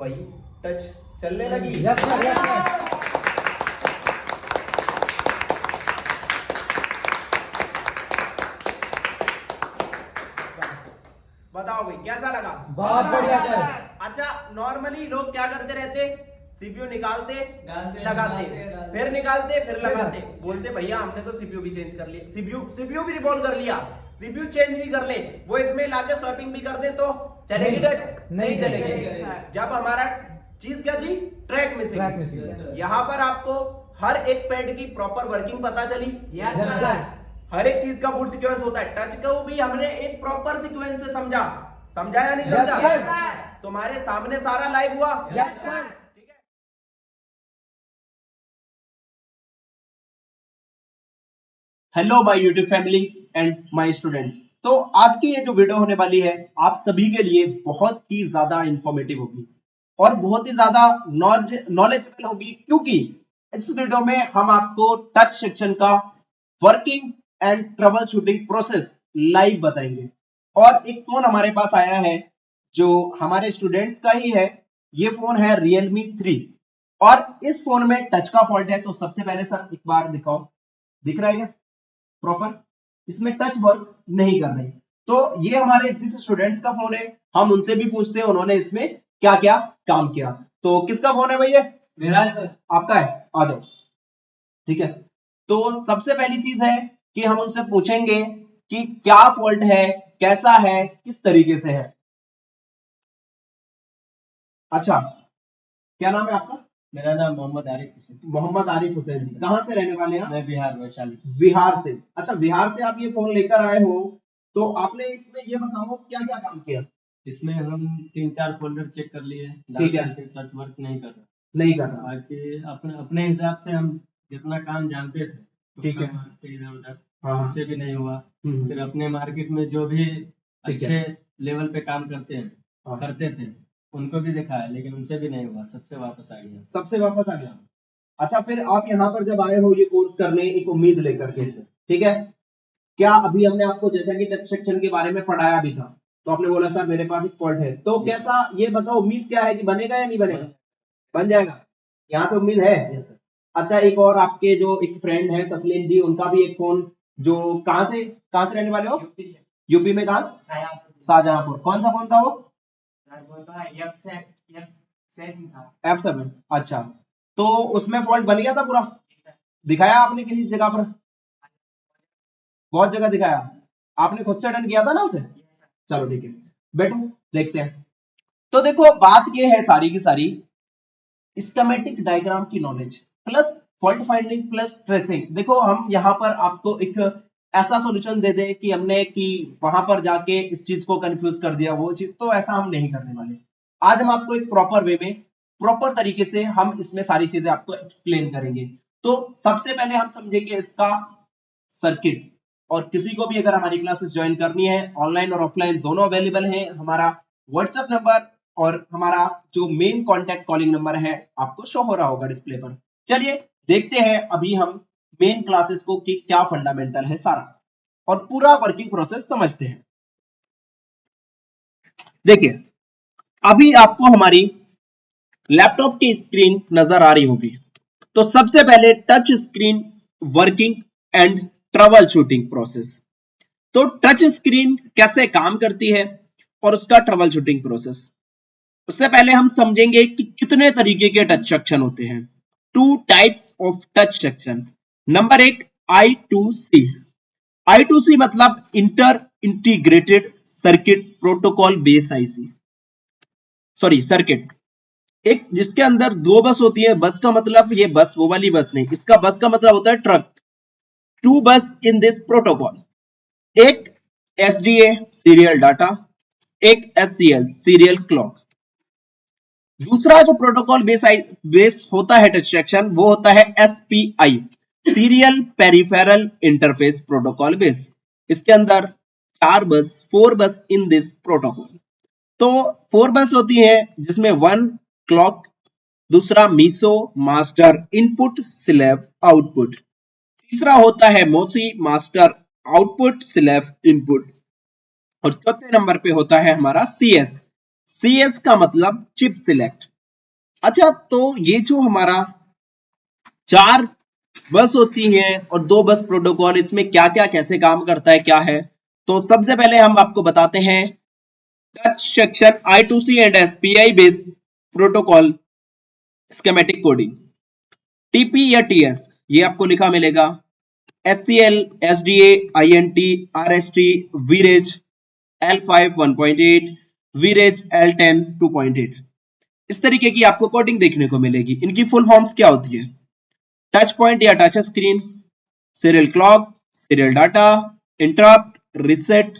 वही टच चलने लगी। Yes sir, yes sir. बताओ भाई कैसा लगा? बहुत बढ़िया सर। अच्छा, नॉर्मली लोग क्या करते रहते, सीपीयू निकालते लगाते, फिर निकालते फिर लगाते, बोलते भैया हमने तो सीपीयू भी चेंज कर लिया, सीपीयू भी रिवॉल्व कर लिया, सीपीयू चेंज भी कर ले, वो इसमें लाके स्वैपिंग भी कर दे तो चलेगी टच? नहीं चलेगी। जब हमारा चीज क्या थी, ट्रैक मिसिंग। यहाँ पर आपको हर एक पैड की प्रॉपर वर्किंग पता चली। Yes sir. हर एक चीज का बूट सीक्वेंस होता है, टच को भी हमने एक प्रॉपर सीक्वेंस से समझा या नहीं Yes, समझा? sir. तुम्हारे सामने सारा लाइव हुआ। Yes sir. ठीक है। Hello my YouTube family and my students. तो आज की ये जो वीडियो होने वाली है आप सभी के लिए बहुत ही ज्यादा इंफॉर्मेटिव होगी और बहुत ही ज्यादा नॉलेजेबल होगी, क्योंकि इस वीडियो में हम आपको टच सेक्शन का working and trouble shooting process live बताएंगे। और एक फोन हमारे पास आया है जो हमारे स्टूडेंट्स का ही है। ये फोन है Realme 3 और इस फोन में टच का फॉल्ट है। तो सबसे पहले सर एक बार दिखाओ, दिख रहा है क्या प्रॉपर? इसमें टच वर्क नहीं कर रही। तो ये हमारे जिस स्टूडेंट्स का फोन है हम उनसे भी पूछते हैं उन्होंने इसमें क्या क्या काम किया। तो किसका फोन है भैया? मेरा है सर। आपका है, आ जाओ। ठीक है, तो सबसे पहली चीज है कि हम उनसे पूछेंगे कि क्या फॉल्ट है, कैसा है, किस तरीके से है। अच्छा, क्या नाम है आपका? मेरा नाम मोहम्मद आरिफ हुसैन। मोहम्मद आरिफ हुसैन जी, कहाँ से रहने वाले हैं? मैं बिहार वैशाली। बिहार से। अच्छा, बिहार से आप ये फोन लेकर आए हो, तो आपने इसमें ये बताओ क्या क्या काम किया? इसमें हम 3-4 फोल्डर चेक कर लिए। ठीक है। टच वर्क नहीं कर रहा। नहीं कर रहा। बाकी अपने अपने हिसाब से हम जितना काम जानते थे ठीक है। मारते इधर उधर, हाँ। उससे भी नहीं हुआ। हम्म। फिर अपने मार्केट में जो भी ठीक है। अच्छे लेवल पे काम करते हैं हाँ। करते थे उनको भी दिखाया, लेकिन उनसे भी नहीं हुआ, सबसे वापस आ गया। सबसे वापस आ गया। अच्छा, फिर आप यहाँ पर जब आए हो ये कोर्स करने एक उम्मीद लेकर के, ठीक है, क्या अभी हमने आपको जैसा कि टच सेक्शन के बारे में पढ़ाया भी था तो आपने बोला सर मेरे पास एक फॉल्ट है, तो कैसा ये बताओ, उम्मीद क्या है कि बनेगा या नहीं बनेगा? बन जाएगा, यहाँ से उम्मीद है। Yes sir. अच्छा, एक और आपके जो एक फ्रेंड है तस्लीम जी, उनका भी एक फोन, जो कहाँ से रहने वाले हो? यूपी में कहाँ? शाहजहांपुर। कौन सा फोन था वो? F7। अच्छा, तो उसमें फॉल्ट बन गया था पूरा? दिखाया आपने किसी जगह पर? बहुत जगह दिखाया। आपने खुद से अटेंड किया था ना उसे? चलो ठीक है, बैठो देखते हैं। तो देखो बात ये है सारी की सारी स्कीमेटिक डायग्राम की knowledge plus fault finding plus tracing. देखो हम यहाँ पर आपको एक ऐसा सॉल्यूशन दे दें कि हमने कि वहां पर जाके इस चीज को कंफ्यूज कर दिया वो चीज, तो ऐसा हम नहीं करने वाले। आज हम आपको एक प्रॉपर वे में प्रॉपर तरीके से हम इसमें सारी चीजें आपको एक्सप्लेन करेंगे। तो सबसे पहले हम समझेंगे इसका सर्किट। और किसी को भी अगर हमारी क्लासेस ज्वाइन करनी है ऑनलाइन और ऑफलाइन दोनों अवेलेबल है, हमारा व्हाट्सएप नंबर और हमारा जो मेन कॉन्टैक्ट कॉलिंग नंबर है आपको शो हो रहा होगा डिस्प्ले पर। चलिए देखते हैं अभी हम मेन क्लासेस को कि क्या फंडामेंटल है सारा और पूरा वर्किंग प्रोसेस समझते हैं। देखिए अभी आपको हमारी लैपटॉप की स्क्रीन नजर आ रही होगी। तो सबसे पहले touch screen working and trouble shooting process. तो टच स्क्रीन कैसे काम करती है और उसका ट्रबल शूटिंग प्रोसेस। उससे पहले हम समझेंगे कि कितने तरीके के टच सेक्शन होते हैं। 2 types of touch section. Number 1 I2C। I2C मतलब inter integrated circuit protocol base IC, sorry circuit. एक जिसके अंदर 2 बस होती है। बस का मतलब ये बस वो वाली बस नहीं, इसका बस का मतलब होता है ट्रक। 2 बस इन दिस प्रोटोकॉल। एक SDA सीरियल डाटा, एक SCL सीरियल क्लॉक। दूसरा जो प्रोटोकॉल बेस होता है टच सेक्शन वो होता है SPI serial peripheral interface protocol base. इसके अंदर 4 बस इन दिस प्रोटोकॉल। तो 4 बस होती है जिसमें 1 क्लॉक, दूसरा MISO master input slave output, तीसरा होता है मोसी मास्टर आउटपुट स्लैब इनपुट और चौथे नंबर पे होता है हमारा CS CS का मतलब चिप सिलेक्ट। अच्छा, तो ये जो हमारा 4 बस होती है और 2 बस प्रोटोकॉल, इसमें क्या क्या कैसे काम करता है क्या है, तो सबसे पहले हम आपको बताते हैं touch section I2C and SPI base protocol schematic coding. TP या TS ये आपको लिखा मिलेगा, SCL, SDA, INT, RST, VREG, L5 1.8, VREG L10 2.8, इस तरीके की आपको कोडिंग देखने को मिलेगी। इनकी फुल फॉर्म्स क्या होती है? टच पॉइंट या touch screen, serial clock, serial data, interrupt, reset,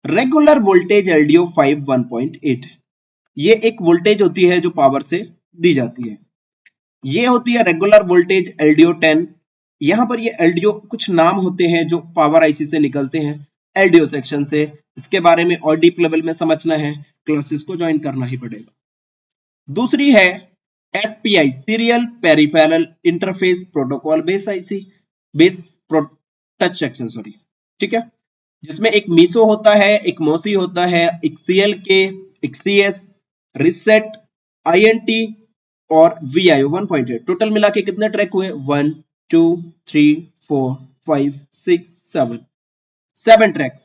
regular voltage LDO 5 1.8, ये एक वोल्टेज होती है जो पावर से दी जाती है। ये होती है रेगुलर वोल्टेज LDO 10। यहां पर ये LDO कुछ नाम होते हैं जो पावर IC से निकलते हैं LDO सेक्शन से। इसके बारे में और डीप लेवल में समझना है, क्लासेस को ज्वाइन करना ही पड़ेगा। दूसरी है SPI, serial peripheral interface protocol base IC base touch section, sorry, ठीक है, जिसमें एक मीसो होता है, एक मोसी होता है, एक CLK, एक CS, रिसेट, INT और VIO 1.8। टोटल मिला के कितने ट्रैक हुए? 1 2 3 4 5 6 7 ट्रैक्स।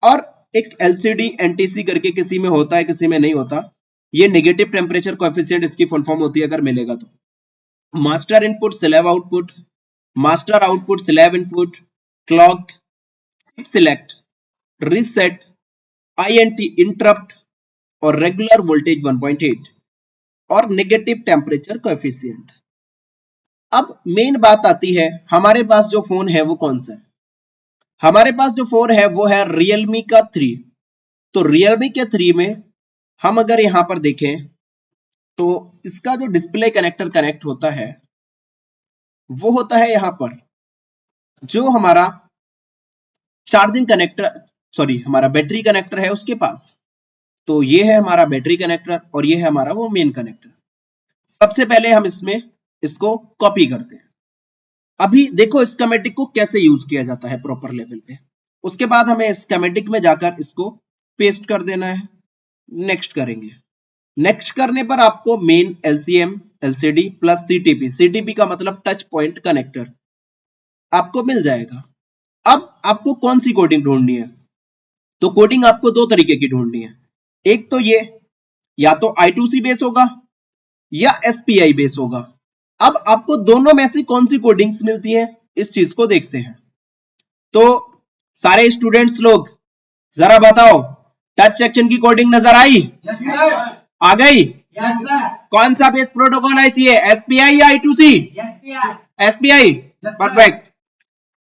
और एक LCD NTC करके किसी में होता है, किसी में नहीं होता। ये नेगेटिव टेम्परेचर कोएफिशिएंट इसकी फुल फॉर्म होती है अगर मिलेगा तो। Master input, slave output, master output, slab input, clock, select, reset, INT interrupt और रेगुलर वोल्टेज 1.8 और नेगेटिव टेम्परेचर कोएफिशिएंट। अब मेन बात आती है, हमारे पास जो फोन है वो कौन सा है? हमारे पास जो फोन है वो है Realme का 3। तो Realme के 3 में हम अगर यहां पर देखें तो इसका जो डिस्प्ले कनेक्टर कनेक्ट होता है वो होता है यहां पर, जो हमारा चार्जिंग कनेक्टर, सॉरी, हमारा बैटरी कनेक्टर है उसके पास। तो ये है हमारा बैटरी कनेक्टर और ये है हमारा वो मेन कनेक्टर। सबसे पहले हम इसमें इसको कॉपी करते हैं। अभी देखो स्कीमेटिक को कैसे यूज किया जाता है प्रॉपर लेवल पे। उसके बाद हमें स्कीमेटिक में जाकर इसको पेस्ट कर देना है। नेक्स्ट करेंगे। नेक्स्ट करने पर आपको main LCM, LCD plus CTP का मतलब टच पॉइंट कनेक्टर आपको मिल जाएगा। अब आपको कौन सी कोडिंग ढूंढनी है? तो कोडिंग आपको 2 तरीके की ढूंढनी है। एक तो ये, या तो I2C बेस होगा या SPI बेस होगा। अब आपको दोनों में से कौन सी कोडिंग्स मिलती है, इस चीज को देखते हैं। तो सारे स्टूडेंट्स लोग जरा बताओ, टच सेक्शन की कोडिंग नजर आई? Yes sir. आ गई? Yes sir. कौन सा बेस प्रोटोकॉल IC है, SPI या I2C? SPI। परफेक्ट।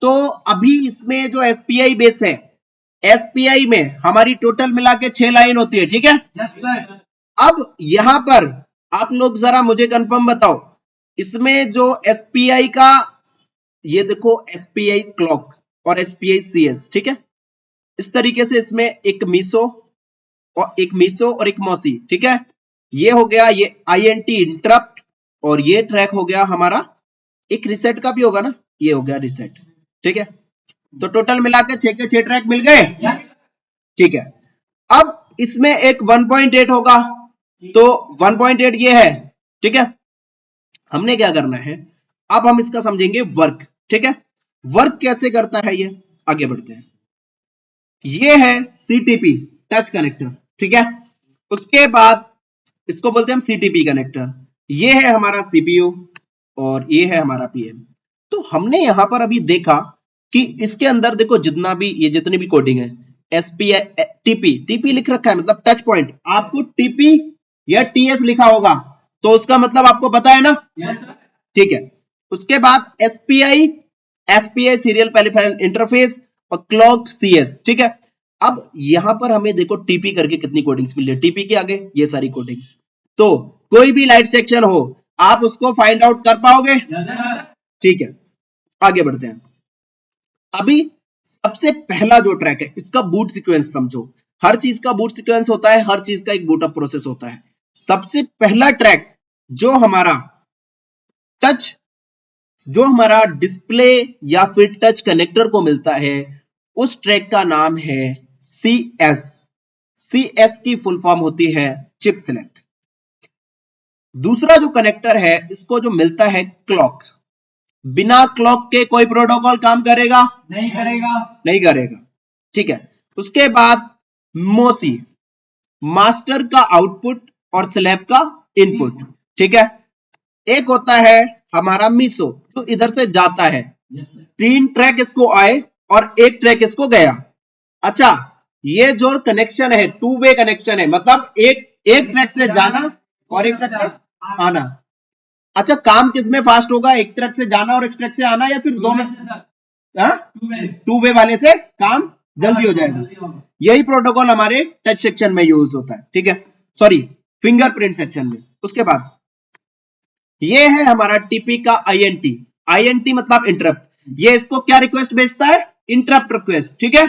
तो अभी इसमें जो SPI बेस है, SPI में हमारी टोटल मिला के 6 लाइन होती है, ठीक है? Yes sir. अब यहां पर आप लोग जरा मुझे कंफर्म बताओ, इसमें जो SPI का, ये देखो SPI क्लॉक और SPI CS, ठीक है, इस तरीके से इसमें एक मीसो और एक मौसी, ठीक है, ये हो गया ये INT इंटरप्ट और ये ट्रैक हो गया हमारा, एक रिसेट का भी होगा ना, ये हो गया रिसेट, ठीक है। तो टोटल मिला के 6 के 6 ट्रैक मिल गए, ठीक है। अब इसमें एक 1.8 होगा, तो 1.8 ये है, ठीक है। हमने क्या करना है, अब हम इसका समझेंगे वर्क, ठीक है। वर्क कैसे करता है ये, आगे बढ़ते हैं। ये है CTP टच कनेक्टर, ठीक है। उसके बाद इसको बोलते हैं हम CTP कनेक्टर। ये है हमारा CPU और ये है हमारा PM। तो हमने यहां पर अभी देखा कि इसके अंदर देखो जितना भी ये जितनी भी कोडिंग है, SPI TP लिख रखा है, मतलब टच पॉइंट। आपको TP या TS लिखा होगा तो उसका मतलब आपको पता है ना? यस। ठीक है। उसके बाद SPI सीरियल पेरिफेरल इंटरफेस और क्लॉक CS, ठीक है। अब यहां पर हमें देखो TP करके कितनी कोडिंग्स मिल रही है, TP के आगे ये सारी कोडिंग्स। तो कोई भी लाइट सेक्शन हो आप उसको फाइंड आउट कर पाओगे? Yes sir. ठीक है, आगे बढ़ते हैं। अभी सबसे पहला जो ट्रैक है इसका बूट सीक्वेंस समझो। हर चीज का बूट सीक्वेंस होता है, हर चीज का एक बूट अप प्रोसेस होता है। सबसे पहला ट्रैक जो हमारा टच, जो हमारा डिस्प्ले या फिर टच कनेक्टर को मिलता है, उस ट्रैक का नाम है CS। CS की फुल फॉर्म होती है चिप सिलेक्ट। दूसरा जो कनेक्टर है इसको जो मिलता है क्लॉक। बिना क्लॉक के कोई प्रोटोकॉल काम करेगा? नहीं करेगा। नहीं करेगा, ठीक है। उसके बाद मोसी, मास्टर का आउटपुट और स्लैब का इनपुट, ठीक है। एक होता है हमारा मीसो जो इधर से जाता है, तीन ट्रैक इसको आए और एक ट्रैक इसको गया। अच्छा, ये जो कनेक्शन है टू वे कनेक्शन है, मतलब एक ट्रैक से जाना और एक ट्रैक से आना। अच्छा, काम किसमें फास्ट होगा, एक ट्रैक से जाना और एक ट्रैक से आना, या फिर दोनों? टू वे वाले से काम जल्दी हो जाएगा। यही प्रोटोकॉल हमारे टच सेक्शन में यूज होता है, ठीक है, सॉरी फिंगरप्रिंट सेक्शन में। उसके बाद ये है हमारा टीपी का INT। INT मतलब इंटरप्ट। ये इसको क्या रिक्वेस्ट भेजता है? इंटरप्ट रिक्वेस्ट, ठीक है।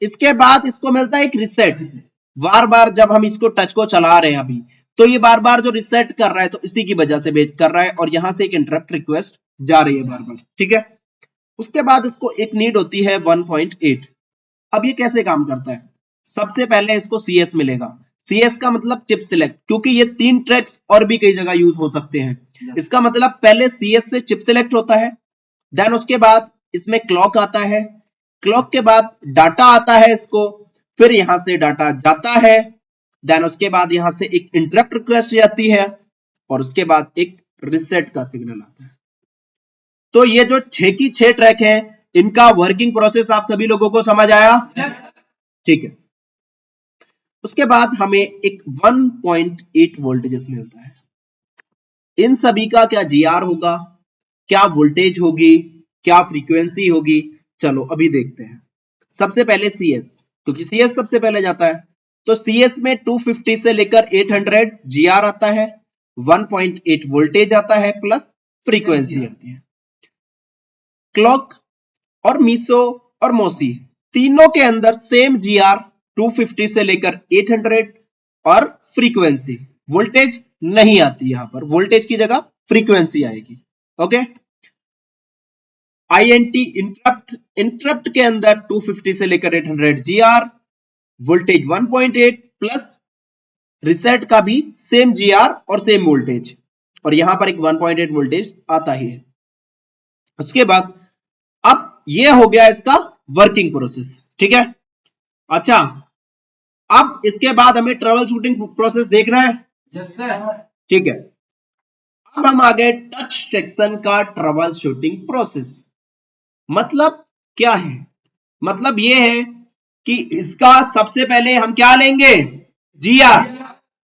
इसके बाद इसको मिलता है एक रिसेट। बार बार जब हम इसको टच को चला रहे हैं अभी, तो ये बार बार जो रिसेट कर रहा है तो इसी की वजह से भेज कर रहा है, और यहां से एक इंटरप्ट रिक्वेस्ट जा रही है बार बार, ठीक है। उसके बाद इसको एक नीड होती है 1.8। अब ये कैसे काम करता है? सबसे पहले इसको CS मिलेगा। CS का मतलब चिप सिलेक्ट, क्योंकि ये तीन ट्रैक्स और भी कई जगह यूज हो सकते हैं। इसका मतलब पहले CS से चिप सिलेक्ट होता है, देन उसके बाद इसमें क्लॉक आता है, क्लॉक के बाद डाटा आता है इसको, फिर यहां से डाटा जाता है, देन उसके बाद यहां से एक इंटरप्ट रिक्वेस्ट जाती है, और उसके बाद एक रिसेट का सिग्नल आता है। तो ये जो 6 की 6 ट्रैक है, इनका वर्किंग प्रोसेस आप सभी लोगों को समझ आया? ठीक है। उसके बाद हमें एक 1.8 वोल्टेज मिलता है। इन सभी का क्या GR होगा, क्या वोल्टेज होगी, क्या फ्रीक्वेंसी होगी, चलो अभी देखते हैं। सबसे पहले CS, क्योंकि CS सबसे पहले जाता है, तो CS में 250 से लेकर 800 GR आता है, 1.8 वोल्टेज आता है, प्लस फ्रीक्वेंसी आती है। क्लॉक और मीसो और मोसी तीनों के अंदर सेम GR 250 से लेकर 800 और फ्रीक्वेंसी, वोल्टेज नहीं आती, यहां पर वोल्टेज की जगह फ्रीक्वेंसी आएगी। ओके। INT इंटरप्ट के अंदर 250 से लेकर 800 GR, वोल्टेज 1.8 प्लस रिसेट का भी सेम GR और सेम वोल्टेज, और यहां पर एक 1.8 वोल्टेज आता ही है। उसके बाद अब ये हो गया इसका वर्किंग प्रोसेस, ठीक है। अच्छा, अब इसके बाद हमें ट्रबल शूटिंग प्रोसेस देखना है। Yes sir. ठीक है। अब हम आ गए टच सेक्शन का ट्रबल शूटिंग प्रोसेस। मतलब क्या है? मतलब ये है कि इसका सबसे पहले हम क्या लेंगे? GR।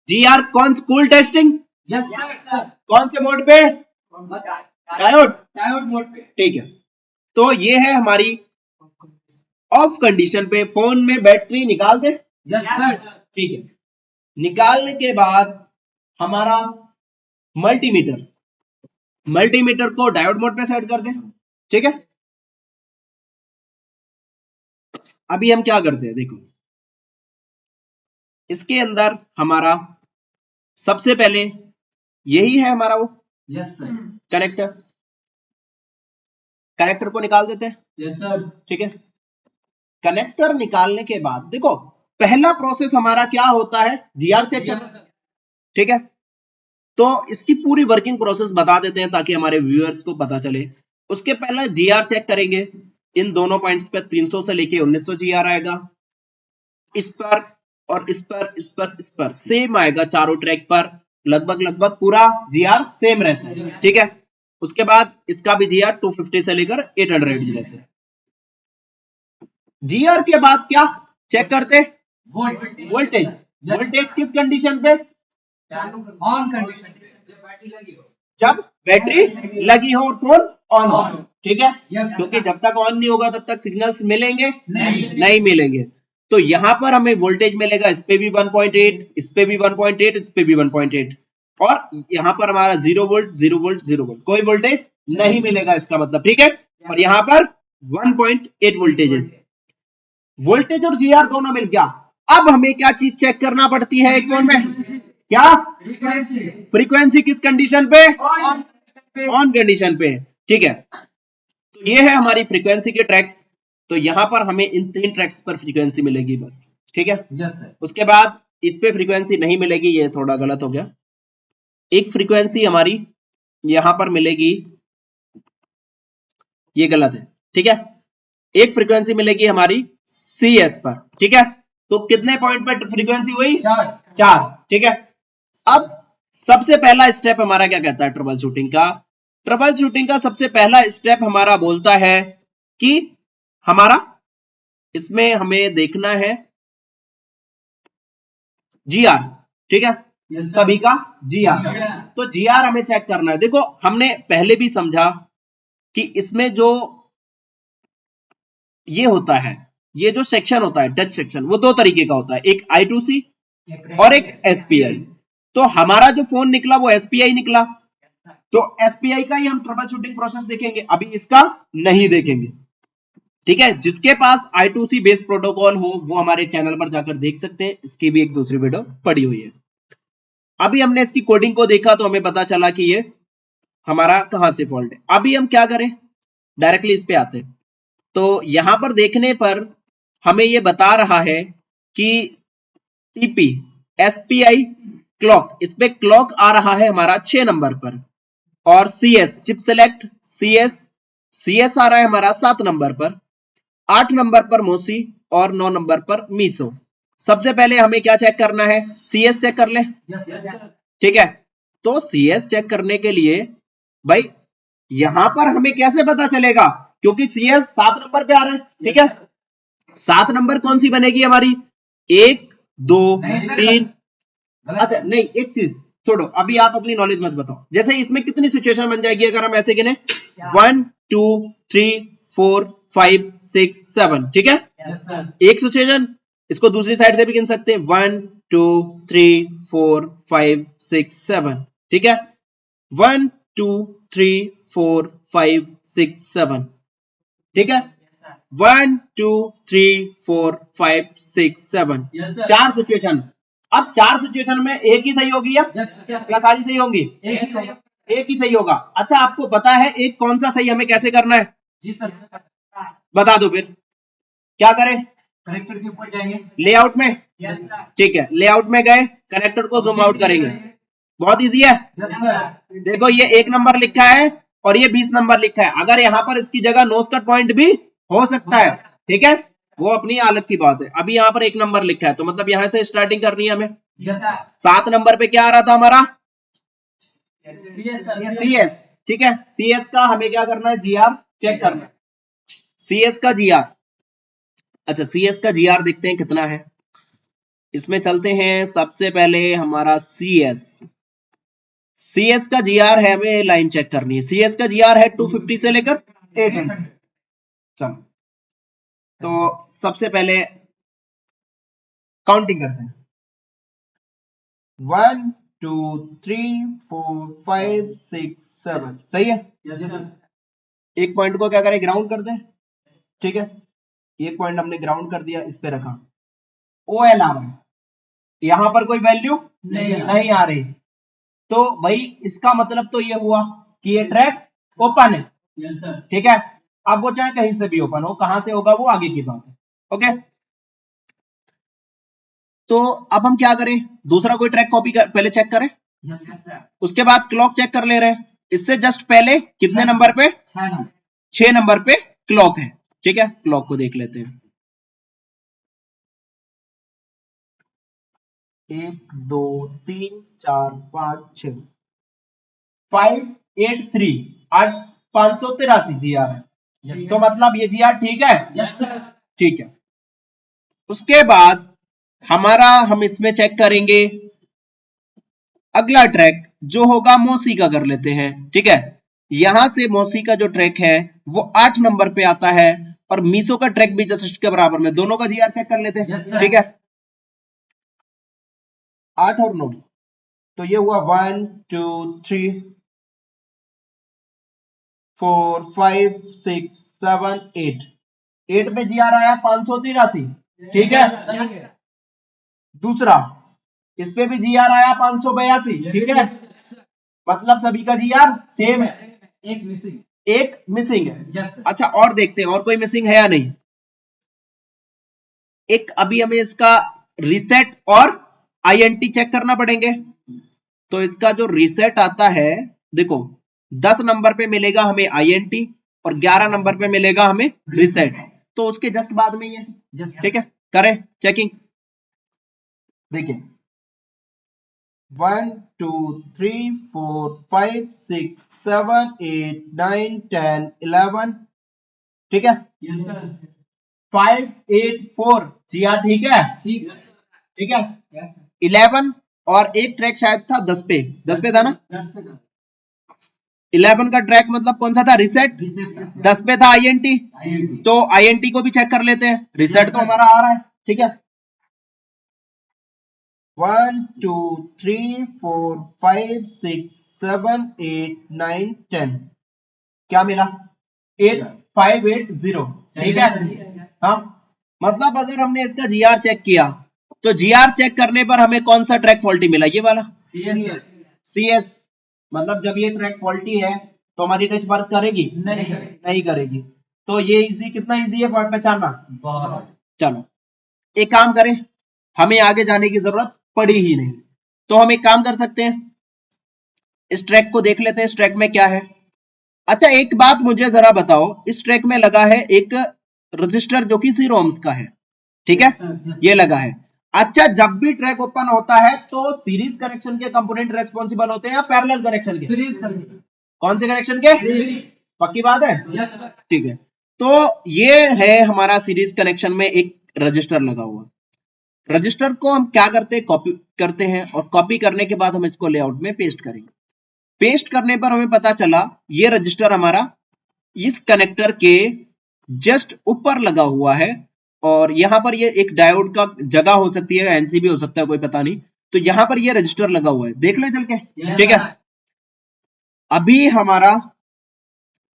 GR कौन? Cool testing. Yes sir. कौन से मोड पे? डायोड मोड पे। ठीक है। तो ये है हमारी ऑफ कंडीशन पे। फोन में बैटरी निकाल दे। Yes sir. ठीक है। निकालने के बाद हमारा मल्टीमीटर को डायोड मोड पे सेट कर दें, ठीक है। अभी हम क्या करते हैं, देखो इसके अंदर हमारा सबसे पहले यही है हमारा वो यस सर। कनेक्टर को निकाल देते हैं। Yes sir. ठीक है। कनेक्टर निकालने के बाद देखो पहला प्रोसेस हमारा क्या होता है? GR चेक करना, ठीक है। तो इसकी पूरी वर्किंग प्रोसेस बता देते हैं ताकि हमारे व्यूअर्स को पता चले। उसके पहले GR चेक करेंगे। इन दोनों पॉइंट्स पे 300 से लेके 1900 GR आएगा। इस पर और इस पर सेम आएगा। चारों ट्रैक पर लगभग पूरा GR सेम रहता है, ठीक है। उसके बाद इसका भी GR 250 से लेकर 800 रहता है। GR के बाद क्या चेक करते? वोल्टेज। वोल्टेज किस कंडीशन पे? ऑन कंडीशन पे, जब बैटरी लगी हो। जब बैटरी लगी हो और फोन ऑन हो, ठीक है। Yes, क्योंकि जब तक ऑन नहीं होगा तब तक सिग्नल्स मिलेंगे नहीं मिलेंगे। तो यहां पर हमें वोल्टेज मिलेगा, इस पे भी 1.8, इस पे भी 1.8, इस पे भी 1.8, और यहां पर हमारा 0 वोल्ट 0 वोल्ट 0 वोल्ट, कोई वोल्टेज नहीं मिलेगा इसका मतलब, ठीक है। और यहां पर 1.8 वोल्टेज वोल्टेज और GR दोनों मिल गया। अब हमें क्या चीज चेक करना पड़ती है एक फोन में? क्या? फ्रीक्वेंसी किस कंडीशन पे? ऑन कंडीशन पे, ठीक है। तो ये है हमारी फ्रीक्वेंसी के ट्रैक्स। तो यहां पर हमें इन 3 ट्रैक्स पर फ्रीक्वेंसी मिलेगी बस, ठीक है। Yes sir. उसके बाद इस पे फ्रीक्वेंसी नहीं मिलेगी, ये थोड़ा गलत हो गया। एक फ्रीक्वेंसी हमारी यहां पर मिलेगी, ये गलत है, ठीक है। एक फ्रीक्वेंसी मिलेगी हमारी CS पर, ठीक है। तो कितने पॉइंट पर फ्रीक्वेंसी हुई? 4, ठीक है। अब सबसे पहला स्टेप हमारा क्या कहता है ट्रबल शूटिंग का? ट्रबल शूटिंग का सबसे पहला स्टेप हमारा बोलता है कि हमारा इसमें हमें देखना है GR, ठीक है। सभी का GR, तो GR हमें चेक करना है। देखो हमने पहले भी समझा कि इसमें जो ये होता है, ये जो सेक्शन होता है टच सेक्शन, वो दो तरीके का होता है, एक I2C और एक SPI। तो हमारा जो फोन निकला वो SPI निकला, तो SPI का ही हम ट्रबल शूटिंग प्रोसेस देखेंगे, अभी इसका नहीं देखेंगे, ठीक है। जिसके पास I2C बेस्ड प्रोटोकॉल हो वो हमारे चैनल पर जाकर देख सकते हैं, इसकी भी एक दूसरी वीडियो पड़ी हुई है। अभी हमने इसकी कोडिंग को देखा तो हमें पता चला कि ये हमारा कहां से फॉल्ट है। अभी हम क्या करें, डायरेक्टली इस पे आते हैं। तो यहां पर देखने पर हमें ये बता रहा है कि TP SPI क्लॉक, इस पे क्लॉक आ रहा है हमारा 6 नंबर पर, और CS चिप सेलेक्ट CS आ रहा है हमारा 7 नंबर पर, 8 नंबर पर मोसी और 9 नंबर पर मीसो। सबसे पहले हमें क्या चेक करना है? CS चेक कर ले, ठीक है। तो CS चेक करने के लिए भाई यहां पर हमें कैसे पता चलेगा, क्योंकि CS 7 नंबर पे आ रहा है, ठीक है। 7 नंबर कौन सी बनेगी हमारी? 1 2 3, अच्छा नहीं, एक चीज छोड़ो, अभी आप अपनी नॉलेज मत बताओ। जैसे इसमें कितनी सिचुएशन बन जाएगी अगर हम ऐसे गिने? 1 2 3 4 5 6 7, ठीक है। एक सिचुएशन, इसको दूसरी साइड से भी गिन सकते हैं, 1 2 3 4 5 6 7, ठीक है। 1 2 3 4 5 6 7, ठीक है। 1 2 3 4 5 6 7, 4 सिचुएशन। अब 4 सिचुएशन में एक ही सही होगी या सारी सही होंगी? एक ही सही होगा। अच्छा आपको पता है एक कौन सा सही हमें कैसे करना है? जी सर। बता दो फिर, क्या करें? कनेक्टर के ऊपर जाएंगे, लेआउट में, यस सर। ठीक है। लेआउट में गए, कनेक्टर को जूम आउट करेंगे, बहुत इजी है। Yes sir. देखो ये 1 नंबर लिखा है और ये 20 नंबर लिखा है, अगर यहाँ पर इसकी जगह नोज कट पॉइंट भी हो सकता है, ठीक है, वो अपनी अलग की बात है। अभी यहाँ पर 1 नंबर लिखा है तो मतलब यहाँ से स्टार्टिंग करनी है हमें। Yes sir. 7 नंबर पे क्या आ रहा था हमारा? CS, CS, ठीक है। CS का हमें क्या करना है? GR चेक करना है, CS का GR। अच्छा CS का GR देखते हैं कितना है। इसमें चलते हैं, सबसे पहले हमारा CS का GR है, हमें लाइन चेक करनी है। CS का GR है 250 से लेकर 800। चलो तो सबसे पहले काउंटिंग करते हैं, 1 2 3 4 5 6 7, सही है। Yes sir. एक पॉइंट को क्या करें? ग्राउंड कर दें, ठीक है। एक पॉइंट हमने ग्राउंड कर दिया, इस पे रखा, OL आ रहा है, यहां पर कोई वैल्यू नहीं आ रही, तो भाई इसका मतलब तो ये हुआ कि ये ट्रैक ओपन है, यस सर। ठीक है। अब वो चाहे कहीं से भी ओपन हो, कहां से होगा वो आगे की बात है, ओके। तो अब हम क्या करें? दूसरा कोई ट्रैक कॉपी कर, पहले चेक करें, यस सर। उसके बाद क्लॉक चेक कर ले रहे हैं। इससे जस्ट पहले कितने नंबर पे? 6 नंबर पे क्लॉक है, ठीक है। क्लॉक को देख लेते हैं, 1 2 3 4 5 6 583, 583 GR है, यस तो मतलब ये GR ठीक है, यस सर। ठीक है। उसके बाद हमारा, हम इसमें चेक करेंगे अगला ट्रैक जो होगा मौसी का, कर लेते हैं, ठीक है। यहां से मौसी का जो ट्रैक है वो 8 नंबर पे आता है, और मीसो का ट्रैक भी जस्ट इसके बराबर में, दोनों का GR चेक कर लेते हैं, Yes, sir. ठीक है। 8 और 9, तो ये हुआ 1 2 3 4 5 6 7 8, 8 पे GR आया 583, ठीक है। सही है। दूसरा, इस पे भी GR आया 582, ठीक है। मतलब सभी का GR सेम है, एक मिसिंग, एक मिसिंग है। Yes sir. अच्छा और देखते हैं और कोई मिसिंग है या नहीं। एक अभी हमें इसका रीसेट और आईएनटी चेक करना पड़ेंगे। तो इसका जो रीसेट आता है, देखो 10 नंबर पे मिलेगा हमें आईएनटी और 11 नंबर पे मिलेगा हमें रीसेट, तो उसके जस्ट बाद में ये, ठीक है, करें चेकिंग। देखिए 1 2 3 4 5 6 7 8 9 10 11, ठीक है, 5 8 4 जी हाँ, ठीक है, ठीक है, 11 और एक ट्रैक शायद था 10 पे था ना, 11 का ट्रैक मतलब कौन सा था, रीसेट, 10 पे था आईएनटी, तो आईएनटी को भी चेक कर लेते हैं, रीसेट तो हमारा आ रहा है, ठीक है। 1 2 3 4 5 6 7 8 9 10, क्या मिला, 8 5 8 0, ठीक है। हाँ, मतलब अगर हमने इसका जीआर चेक किया तो जीआर चेक करने पर हमें कौन सा ट्रैक फॉल्टी मिला, ये वाला सीएस, मतलब जब ये ट्रैक फॉल्टी है तो हमारी टच वर्क करेगी, नहीं करेगी। तो ये इजी, कितना इजी है पहचानना, चलो एक काम करें, हमें आगे जाने की जरूरत पड़ी ही नहीं, तो हम एक काम कर सकते हैं, इस ट्रैक को देख लेते हैं, इस ट्रैक में क्या है। अच्छा एक बात मुझे जरा बताओ, इस ट्रैक में लगा है एक रजिस्टर जो कि 0 ohms का है, ठीक है, ये लगा है। अच्छा जब भी ट्रैक ओपन होता है तो सीरीज कनेक्शन के कंपोनेंट रेस्पॉन्सिबल होते हैं या पैरेलल कनेक्शन के, सीरीज, कौन से कनेक्शन के, पक्की बात है, ठीक है। तो ये है हमारा सीरीज कनेक्शन में एक रजिस्टर लगा हुआ, रजिस्टर को हम क्या करते हैं, कॉपी करते हैं और कॉपी करने के बाद हम इसको लेआउट में पेस्ट करेंगे। पेस्ट करने पर हमें पता चला ये रजिस्टर हमारा इस कनेक्टर के जस्ट ऊपर लगा हुआ है, और यहां पर ये एक डायोड का जगह हो सकती है, एनसी भी हो सकता है, कोई पता नहीं, तो यहां पर ये रजिस्टर लगा हुआ है, देख ले चल के, ठीक है। अभी हमारा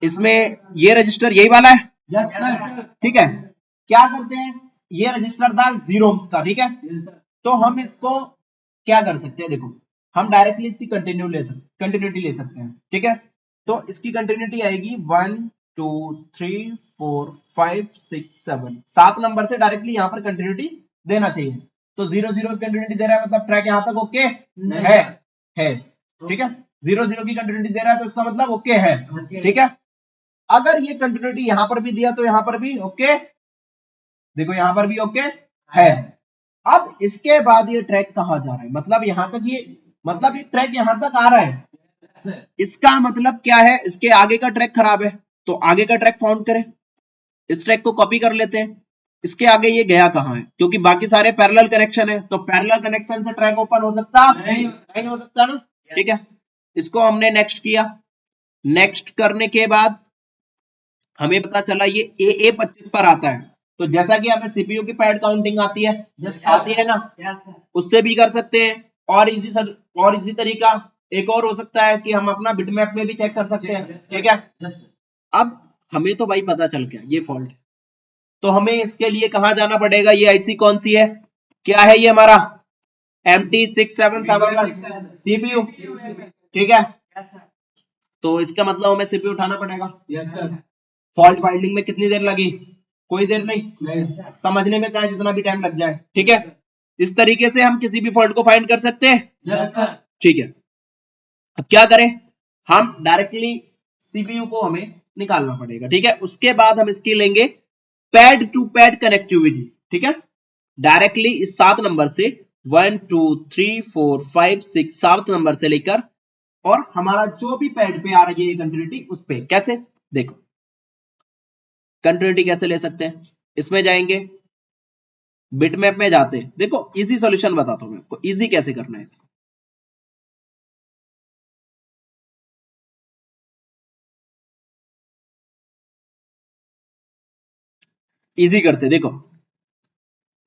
इसमें ये रजिस्टर यही वाला है, ठीक है, क्या करते हैं, ये रजिस्टर था 0 ohms का, ठीक है, तो हम इसको क्या कर सकते हैं, देखो हम डायरेक्टली इसकी कंटिन्यूटी ले सकते हैं, ठीक है। तो इसकी कंटिन्यूटी आएगी 1 2 3 4 5 6 7, 7 नंबर से डायरेक्टली यहाँ पर कंटिन्यूटी देना चाहिए। तो 0 0 की कंटिन्यूटी दे रहा है, मतलब ट्रैक यहाँ तक ओके है, ठीक है, 0 0 की कंटिन्यूटी दे रहा है तो इसका मतलब ओके है, ठीक है। अगर ये कंटिन्यूटी यहां पर भी दिया तो यहां पर भी ओके, देखो यहां पर भी ओके है। अब इसके बाद ये ट्रैक कहां जा रहा है, मतलब यहां तक ये ट्रैक यहां तक आ रहा है, इसका मतलब क्या है, इसके आगे का ट्रैक खराब है, तो आगे का ट्रैक फाउंड करें, इस ट्रैक को कॉपी कर लेते हैं, इसके आगे ये गया कहां है, क्योंकि बाकी सारे पैरेलल कनेक्शन है, तो पैरेलल कनेक्शन से ट्रैक ओपन हो सकता नहीं हो सकता ना, ठीक है। इसको हमने नेक्स्ट किया, नेक्स्ट करने के बाद हमें पता चला ये AA25 पर आता है, तो जैसा कि हमें सीपीयू की पैड काउंटिंग आती है, आती है ना, उससे भी कर सकते हैं, और इजी तरीका एक और हो सकता है कि हम अपना बिटमैप में भी चेक कर सकते हैं, ठीक है। अब हमें तो भाई पता चल गया ये फॉल्ट है, तो हमें इसके लिए कहां जाना पड़ेगा, ये आईसी कौन सी है, क्या है ये हमारा MT6771 सीपीयू, ठीक है। तो इसका मतलब हमें सीपीयू उठाना पड़ेगा, फॉल्ट फाइंडिंग में कितनी देर लगी, कोई देर नहीं, समझने में चाहे जितना भी टाइम लग जाए, ठीक है। इस तरीके से हम किसी भी फॉल्ट को फाइंड कर सकते हैं, ठीक है। अब क्या करें, हम डायरेक्टली सीपीयू को हमें निकालना पड़ेगा, ठीक है। उसके बाद हम इसकी लेंगे पैड टू पैड कनेक्टिविटी, ठीक है, डायरेक्टली इस 7 नंबर से 1 2 3 4 5 6 7 नंबर से लेकर और हमारा जो भी पैड पे आ रही है कंटिन्यूटी उस पे, कैसे, देखो कंटिन्यूटी कैसे ले सकते हैं, इसमें जाएंगे, बिटमैप में जाते हैं, देखो इजी सॉल्यूशन बताता हूं मैं आपको, इजी कैसे करना है इसको। इजी करते, देखो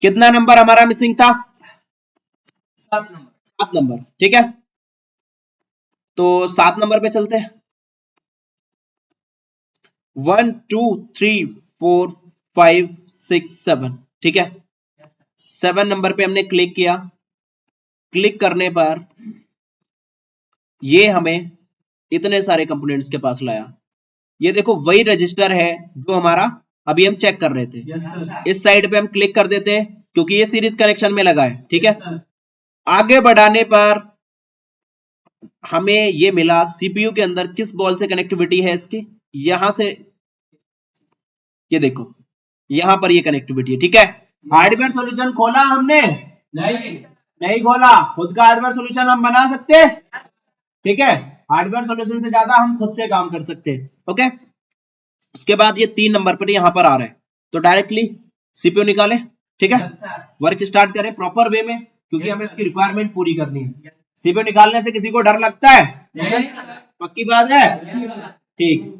कितना नंबर हमारा मिसिंग था, 7 नंबर, ठीक है। तो 7 नंबर पे चलते हैं, 1 2 3 4 5 6 7, ठीक है। 7 नंबर पे हमने क्लिक किया, क्लिक करने पर ये हमें इतने सारे कंपोनेंट्स के पास लाया, ये देखो वही रजिस्टर है जो हमारा अभी हम चेक कर रहे थे, इस साइड पे हम क्लिक कर देते हैं, क्योंकि ये सीरीज कनेक्शन में लगा है, ठीक है। आगे बढ़ाने पर हमें ये मिला सीपीयू के अंदर किस बॉल से कनेक्टिविटी है इसकी, यहां से, ये देखो यहां पर ये कनेक्टिविटी है, ठीक है। हार्डवेयर सॉल्यूशन खोला हमने? नहीं खोला। खुद का हार्डवेयर सॉल्यूशन हम बना सकते हैं, ठीक है। हार्डवेयर सॉल्यूशन से ज्यादा हम खुद से काम कर सकते हैं, ओके। उसके बाद ये 3 नंबर पर यहां पर आ रहा है, तो डायरेक्टली सीपीयू निकाले, ठीक है। वर्क स्टार्ट करें प्रॉपर वे में, क्योंकि हमें इसकी रिक्वायरमेंट पूरी करनी है। सीपीयू निकालने से किसी को डर लगता है? पक्की बात है, ठीक।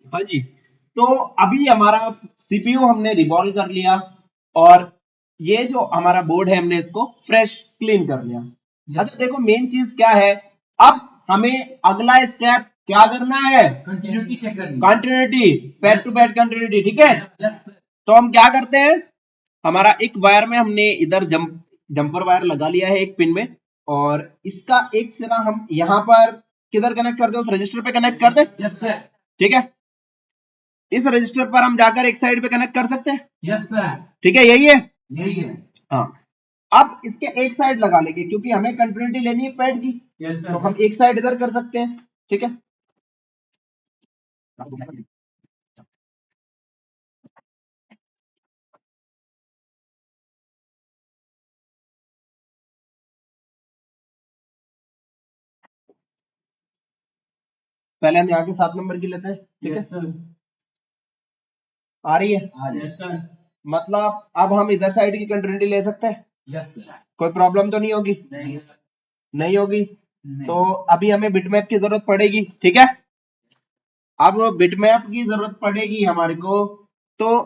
हाँ जी, तो अभी हमारा सीपीयू हमने रिवॉल्व कर लिया, और ये जो हमारा बोर्ड है हमने इसको फ्रेश क्लीन कर लिया। अच्छा देखो मेन चीज क्या है, अब हमें अगला स्टेप क्या करना है? कंटिन्यूटी चेक करनी है। Continuity, pad to pad continuity, ठीक है। तो हम क्या करते हैं, हमारा एक वायर में हमने इधर जंपर वायर लगा लिया है एक पिन में, और इसका एक सिरा हम यहाँ पर किधर कनेक्ट कर दे, उस रजिस्टर पे कनेक्ट कर दे, यस सर। ठीक है। इस रजिस्टर पर हम जाकर एक साइड पे कनेक्ट कर सकते हैं, यस सर। ठीक है, यही है, यही है। हाँ। अब इसके एक साइड लगा लेंगे, क्योंकि हमें कंटिन्यूटी लेनी है पैड की, यस सर। तो हम एक साइड इधर कर सकते हैं, ठीक है। पहले हम यहाँ के 7 नंबर की लेते हैं, ठीक है। Yes sir. आ रही है? Yes sir. मतलब अब हम इधर साइड की कंटिन्यूटी ले सकते हैं, यस सर। कोई प्रॉब्लम तो नहीं होगी? नहीं सर। नहीं होगी। नहीं। तो अभी हमें बिटमैप की जरूरत पड़ेगी, ठीक है। अब बिटमैप की जरूरत पड़ेगी हमारे को, तो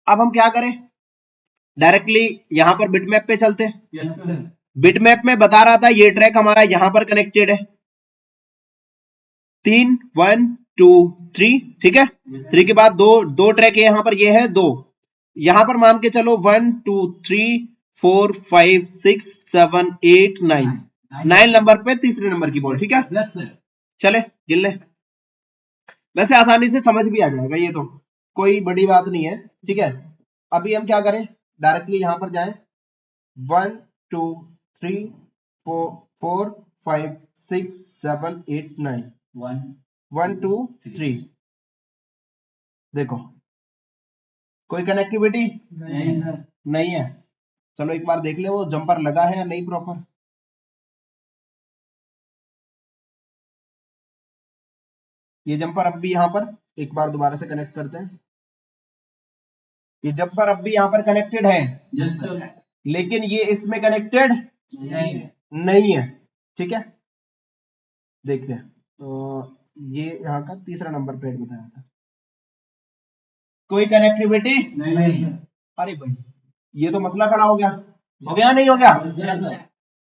अब हम क्या करें, डायरेक्टली यहाँ पर बिटमैप पे चलते हैं। Yes sir. बिटमैप में बता रहा था ये ट्रैक हमारा यहाँ पर कनेक्टेड है, 3 1 2 3, ठीक है। 3 के बाद दो ट्रैक है यहाँ पर, ये है 2, यहाँ पर मान के चलो 1 2 3 4 5 6 7 8 9, 9 नंबर पे तीसरे नंबर की बॉल, ठीक है। Yes sir. चले गिन ले, वैसे आसानी से समझ भी आ जाएगा, ये तो कोई बड़ी बात नहीं है, ठीक है। अभी हम क्या करें, डायरेक्टली यहां पर जाएं, 1 2 3 4 4 5 6 7 8 9, 1 2 3, देखो कोई कनेक्टिविटी नहीं सर। नहीं है। चलो एक बार देख ले वो जंपर लगा है या नहीं प्रॉपर। ये जंपर अब भी यहाँ पर, एक बार दोबारा से कनेक्ट करते हैं। ये जंपर अब भी यहाँ पर कनेक्टेड है, यस सर। लेकिन ये इसमें कनेक्टेड नहीं है। नहीं है। ठीक है, देखते हैं। तो ये यहाँ का तीसरा नंबर प्लेट बताया था। कोई कनेक्टिविटी नहीं सर। अरे भाई, ये तो मसला खड़ा हो गया। हो गया नहीं हो गया? Yes sir.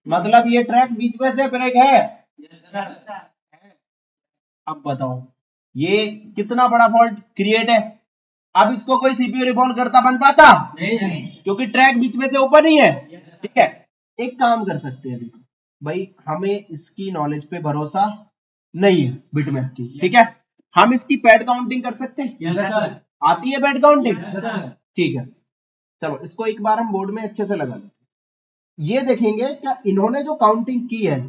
मतलब ये ट्रैक बीच में से ब्रेक है। Yes sir. अब बताओ ये कितना बड़ा फॉल्ट क्रिएट है। अब इसको कोई सीपीयू रिवॉल्व करता बन पाता नहीं। क्योंकि ट्रैक बीच में से ओपन ही है। यस ठीक है, एक काम कर सकते हैं, देखो भाई हमें इसकी नॉलेज पे भरोसा नहीं है बिटमैप की। ठीक है, हम इसकी पैड काउंटिंग कर सकते हैं। Yes sir. आती है पैड काउंटिंग? Yes sir. ठीक है, चलो इसको एक बार हम बोर्ड में अच्छे से लगा लें। ये देखेंगे क्या इन्होंने जो काउंटिंग की है,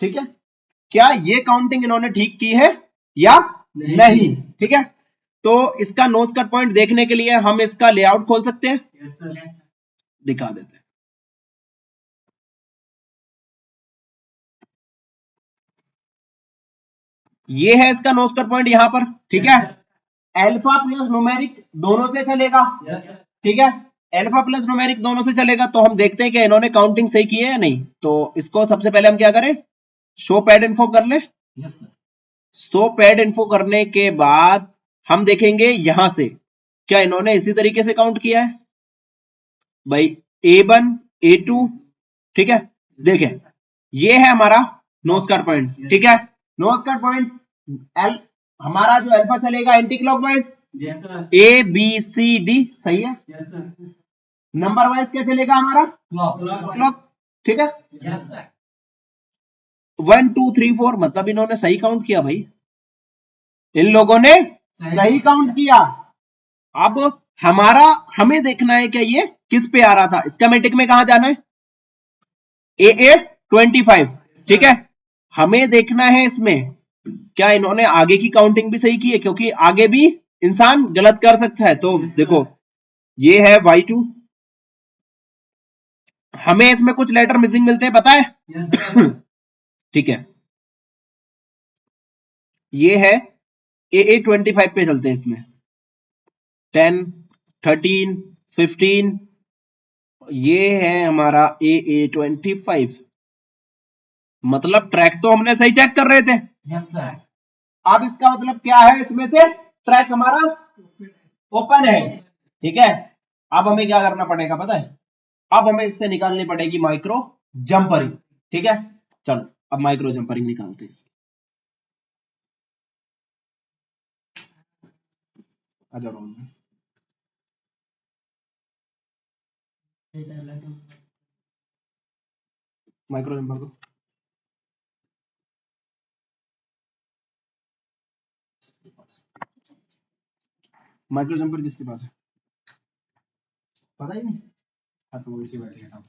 ठीक है, क्या ये काउंटिंग इन्होंने ठीक की है या नहीं। ठीक है, तो इसका नोज कट पॉइंट देखने के लिए हम इसका लेआउट खोल सकते हैं। Yes sir. दिखा देते हैं। ये है इसका नोज कट पॉइंट यहां पर। ठीक है, अल्फा प्लस न्यूमेरिक दोनों से चलेगा। Yes sir. ठीक है, अल्फा प्लस न्यूमेरिक दोनों से चलेगा, तो हम देखते हैं कि इन्होंने काउंटिंग सही की है या नहीं। तो इसको सबसे पहले हम क्या करें, शो पैड इन्फो कर ले। Yes sir. Show pad info करने के बाद हम देखेंगे यहां से क्या इन्होंने इसी तरीके से काउंट किया है भाई, A1 A2। ठीक है, देखें ये है हमारा नोज कट पॉइंट। ठीक है, नोज कट पॉइंट एल हमारा जो अल्फा चलेगा anti clockwise, yes sir. A B C D, सही है। Yes sir. नंबर वाइज क्या चलेगा हमारा, क्लॉक। क्लॉक। ठीक है, यस सर। 1 2 3 4, मतलब इन्होंने सही काउंट किया भाई, इन लोगों ने सही काउंट किया। अब हमारा हमें देखना है क्या ये किस पे आ रहा था, स्कीमेटिक में कहा जाना है, AA25। ठीक है, हमें देखना है इसमें क्या इन्होंने आगे की काउंटिंग भी सही की है, क्योंकि आगे भी इंसान गलत कर सकता है। तो देखो ये है Y2, हमें इसमें कुछ लेटर मिसिंग मिलते हैं, पता है? Yes sir. ठीक है, ये है AA25 पे चलते हैं, इसमें 10 13 15, ये है हमारा AA25। मतलब ट्रैक तो हमने सही चेक कर रहे थे। Yes sir. अब इसका मतलब क्या है, इसमें से ट्रैक हमारा ओपन है। ठीक है, अब हमें क्या करना पड़ेगा पता है, अब हमें इससे निकालनी पड़ेगी माइक्रो जंपरिंग। ठीक है, चलो अब माइक्रो जंपरिंग निकालते हैं। आ जाओ round में। माइक्रो जंपर दो। माइक्रो जंपर किसके पास है, पता ही नहीं। हाँ तो वो इसी बैठे हैं।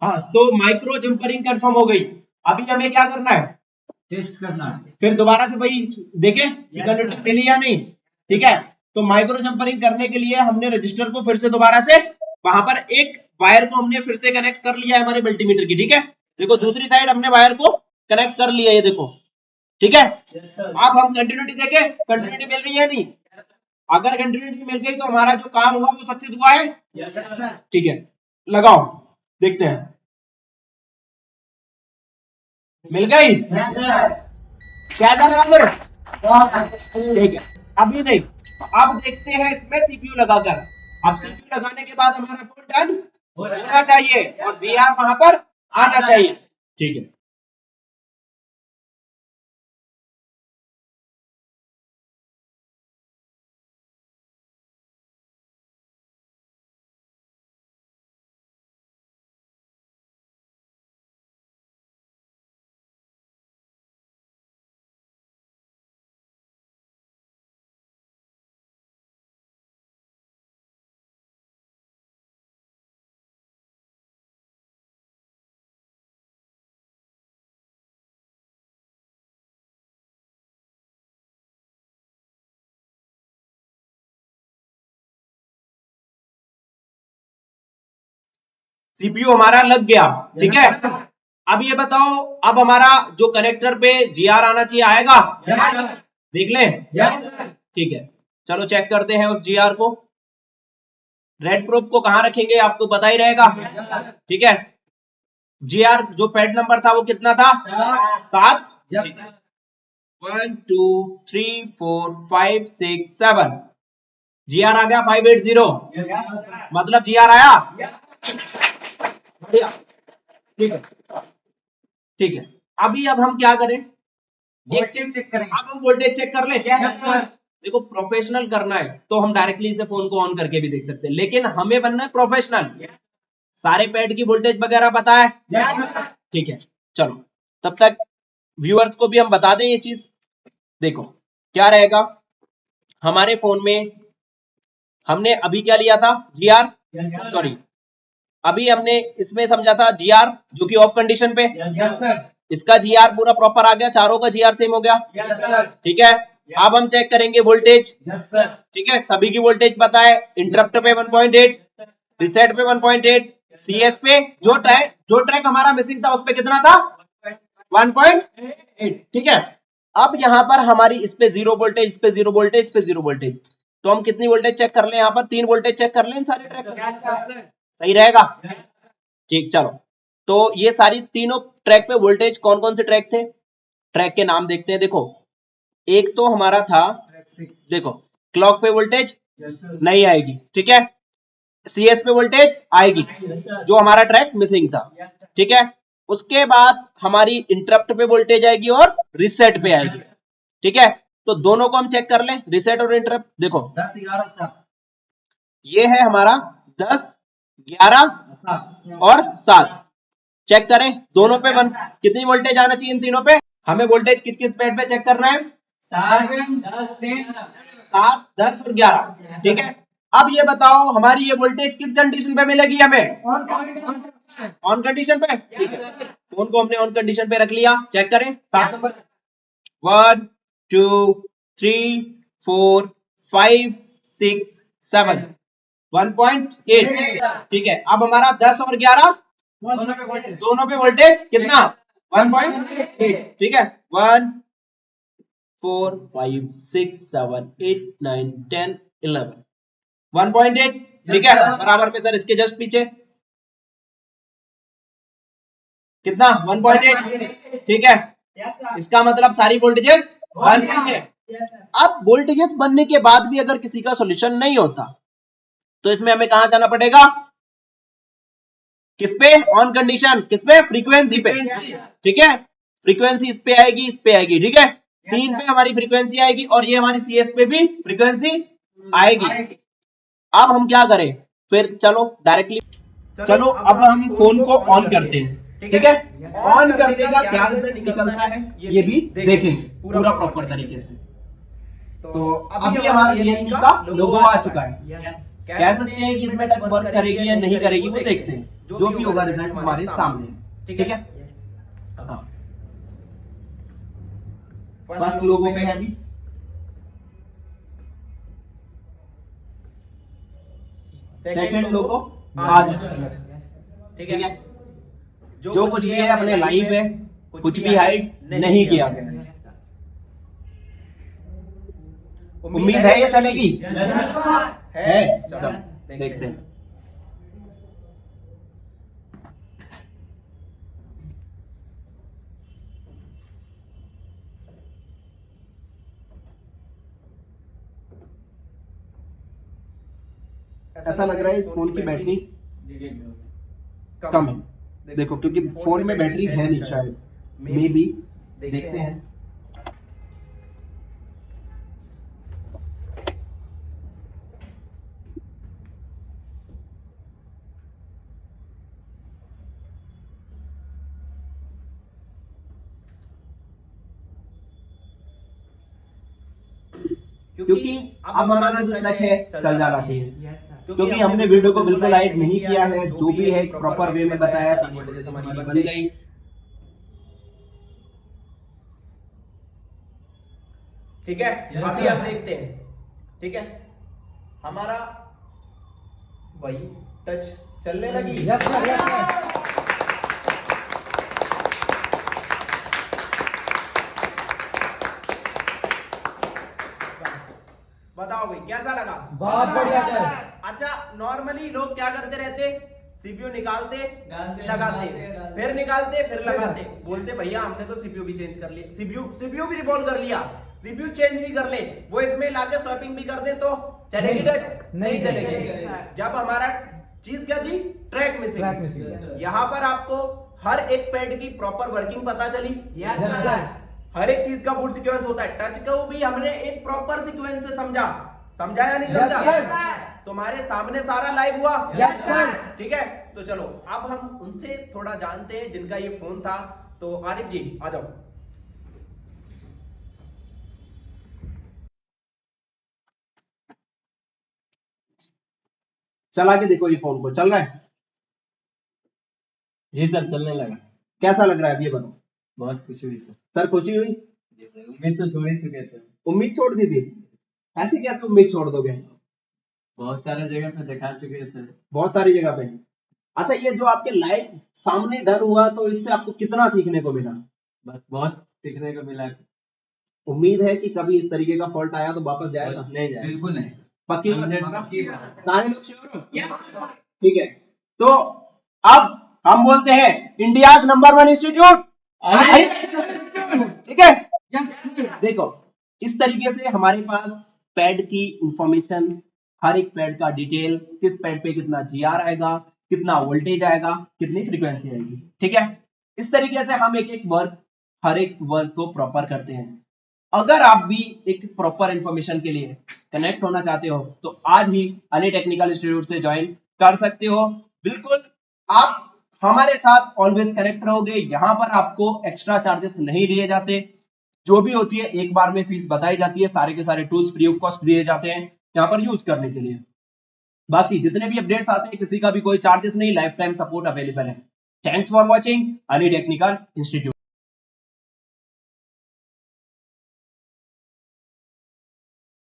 हाँ, तो माइक्रो जंपरिंग कंफर्म हो गई। अभी हमें क्या करना है? टेस्ट करना है। फिर दोबारा से वही देखें इक्वलिटी मिली या नहीं। ठीक है, तो माइक्रो जंपरिंग करने के लिए हमने रजिस्टर को फिर से दोबारा से वहां पर एक वायर को हमने फिर से कनेक्ट कर लिया है हमारे मल्टीमीटर की। ठीक है, देखो दूसरी साइड हमने वायर को कनेक्ट कर लिया, ये देखो। ठीक है, अब हम कंटिन्यूटी देखें, कंटिन्यूटी मिल रही है नहीं? अगर कंटिन्यूटी मिल गई तो हमारा जो काम हुआ वो सक्सेस हुआ है। ठीक है, लगाओ, देखते हैं मिल गई। क्या कर रहे हैं? ठीक है, अभी नहीं, अब देखते हैं इसमें सीपीयू लगाकर। अब सीपीयू लगाने के बाद हमारा फोन डन होना चाहिए और जीआर वहां पर आना चाहिए। ठीक है, सीपीयू हमारा लग गया। ठीक है, अब ये बताओ, अब हमारा जो कनेक्टर पे जीआर आना चाहिए आएगा? देख लें। ठीक है, चलो चेक करते हैं उस जीआर को। रेड प्रोब को कहां रखेंगे आपको पता ही रहेगा। ठीक है, जीआर जो पैड नंबर था वो कितना था? 7। 1 2 3 4 5 6 7। जीआर आ गया 580। मतलब जीआर आया। बढ़िया, ठीक है। ठीक है, अभी अब हम क्या करें? चेक करेंगे। अब हम वोल्टेज चेक कर ले। देखो प्रोफेशनल करना है तो हम डायरेक्टली इसे फोन को ऑन करके भी देख सकते हैं, लेकिन हमें बनना है प्रोफेशनल। सारे पैड की वोल्टेज वगैरह पता है? ठीक है, चलो तब तक व्यूअर्स को भी हम बता दें ये चीज। देखो क्या रहेगा, हमारे फोन में हमने अभी क्या लिया था? जीआर। सॉरी, अभी हमने इसमें समझा था जीआर जो कि ऑफ कंडीशन पे। इसका जीआर पूरा प्रॉपर आ गया, चारों का जीआर सेम हो गया। Yes sir. ठीक है, अब हम चेक करेंगे वोल्टेज। Yes sir. ठीक है, सभी की वोल्टेज पता है। इंटरप्ट पे 1.8, रिसेट पे 1.8, सीएस पे जो ट्रैक हमारा मिसिंग था उस पे कितना था 1.8। ठीक है, अब यहाँ पर हमारी इस पे जीरो वोल्टेज, इस पे जीरो वोल्टेज, इस पे जीरो वोल्टेज, तो हम कितनी वोल्टेज चेक कर लें, यहाँ पर 3 वोल्टेज चेक कर लें इन सारे ट्रैक पर, सही रहेगा। ठीक, चलो तो ये सारी तीनों ट्रैक पे वोल्टेज, कौन कौन से ट्रैक थे, ट्रैक के नाम देखते हैं। देखो एक तो हमारा था, देखो क्लॉक पे वोल्टेज नहीं आएगी, ठीक है, सीएस पे वोल्टेज आएगी जो हमारा ट्रैक मिसिंग था। ठीक है, उसके बाद हमारी इंटरप्ट पे वोल्टेज आएगी और रिसेट पे आएगी। ठीक है, तो दोनों को हम चेक कर लें, रिसेट और इंटरप्ट। देखो 10 11 7, ये है हमारा 10 11 7 और 7, चेक करें दोनों पे कितनी वोल्टेज आना चाहिए इन तीनों पे। हमें वोल्टेज किस किस पेड पे चेक करना है, 7 10 10 7 10 और 11। ठीक है, अब ये बताओ हमारी ये वोल्टेज किस कंडीशन पे मिलेगी हमें, ऑन कंडीशन पे। ठीक है, फोन को हमने ऑन कंडीशन पे रख लिया, चेक करें 7 नंबर, 1 2 3 4 5 6 7 1.8। ठीक है, अब हमारा 10 और 11 दोनों पे वोल्टेज कितना 1.8। ठीक है, 1 4 5 6 7 8 9 10 11 1.8। ठीक है, बराबर पे सर इसके जस्ट पीछे कितना 1.8। ठीक है, इसका मतलब सारी वोल्टेजेस बन गई है। अब वोल्टेजेस बनने के बाद भी अगर किसी का सॉल्यूशन नहीं होता तो इसमें हमें कहां जाना पड़ेगा, किस पे, ऑन कंडीशन, किस पे, फ्रीक्वेंसी पे। ठीक है, फ्रीक्वेंसी इस पे आएगी, इस पे आएगी। ठीक है, 3 पे हमारी फ्रीक्वेंसी आएगी और ये हमारी सीएस पे भी फ्रीक्वेंसी आएगी। अब हम क्या करें फिर, चलो डायरेक्टली, चलो अब हम फोन को ऑन करते हैं। ठीक है, ऑन करने का क्या रिजल्ट निकलता है ये भी देखेंगे पूरा प्रॉपर तरीके से। तो अभी हमारा रियलमी का लोगो आ चुका है, कह सकते हैं कि इसमें टच वर्क करेगी या नहीं करेगी वो देखते हैं, जो भी होगा रिजल्ट हमारे सामने। ठीक है, हाँ फर्स्ट लोगो पे है अभी, सेकंड लोगो आज। ठीक है, जो कुछ भी है अपने लाइव है, कुछ भी हाइड नहीं किया गया है। उम्मीद है ये चलेगी, है, चलो देखते हैं। ऐसा लग रहा है इस फोन की बैटरी कम है, देखो क्योंकि फोन में बैटरी है नहीं शायद, मे बी, देखते हैं। क्योंकि अब हमारा जो टच है चल जाना चाहिए, क्योंकि हमने वीडियो को बिल्कुल हाइड नहीं किया है, जो भी है प्रॉपर वे में बताया, सारी वोल्टेज हमारी बन गई। ठीक है, अभी आप देखते हैं। ठीक है, हमारा वही टच चलने लगी। Yes sir. Yes sir. बताओ भाई कैसा लगा, बहुत बढ़िया सर। अच्छा नॉर्मली लोग क्या करते रहते, सीपीयू निकालते लगाते, फिर निकालते फिर लगाते, बोलते भैया हमने तो सीपीयू भी चेंज कर लिया, सीपीयू भी रिवॉल्व कर लिया, सीपीयू चेंज भी कर ले, वो इसमें लाके स्वैपिंग भी कर दे तो चलेगी टच, नहीं चलेगी। जब हमारा चीज क्या थी, ट्रैक मिसिंग, यहाँ पर आपको हर एक पैड की प्रॉपर वर्किंग पता चली। Yes sir. हर एक चीज का बूट सीक्वेंस होता है, टच को भी हमने एक प्रॉपर सीक्वेंस से समझा या नहीं समझा, तुम्हारे सामने सारा लाइव हुआ। Yes sir. ठीक है, तो चलो अब हम उनसे थोड़ा जानते हैं जिनका ये फोन था। तो आरिफ जी आ जाओ। चला के देखो ये फोन को, चल रहा है? जी सर, चलने लगा। कैसा लग रहा है ये बताओ। बहुत खुशी हुई सर। सर खुशी हुई? जी सर, उम्मीद तो छोड़ ही चुके थे। उम्मीद छोड़ दी थी? ऐसे कैसे उम्मीद छोड़ दोगे? बहुत सारे जगह पे दिखा चुके थे। बहुत सारी जगह पे। अच्छा, ये जो आपके लाइव सामने डर हुआ तो इससे आपको कितना सीखने को मिला? बस बहुत सीखने को मिला। उम्मीद है कि कभी इस तरीके का फॉल्ट आया तो वापस जाएगा? नहीं जाएगा। बिल्कुल नहीं सर। पक्की बात? 100% सारे लोग श्योर हो? ठीक है, तो अब हम बोलते हैं इंडियाज नंबर 1 इंस्टीट्यूट। ठीक है, देखो इस तरीके से हमारे पास पैड की इंफॉर्मेशन, हर एक पैड का डिटेल, किस पैड पे कितना जीआर आएगा, कितना वोल्टेज आएगा, कितनी फ्रीक्वेंसी आएगी। ठीक है, इस तरीके से हम एक एक वर्क, हर एक वर्क को प्रॉपर करते हैं। अगर आप भी एक प्रॉपर इंफॉर्मेशन के लिए कनेक्ट होना चाहते हो तो आज ही अली टेक्निकल इंस्टीट्यूट से ज्वाइन कर सकते हो। बिल्कुल, आप हमारे साथ ऑलवेज कनेक्ट रहोगे। यहाँ पर आपको एक्स्ट्रा चार्जेस नहीं लिए जाते, जो भी होती है एक बार में फीस बताई जाती है, सारे के सारे टूल्स फ्री ऑफ कॉस्ट दिए जाते हैं यहाँ पर यूज करने के लिए। बाकी जितने भी अपडेट्स आते हैं किसी का भी कोई चार्जेस नहीं, लाइफ टाइम सपोर्ट अवेलेबल है। Thanks for watching Ali technical institute.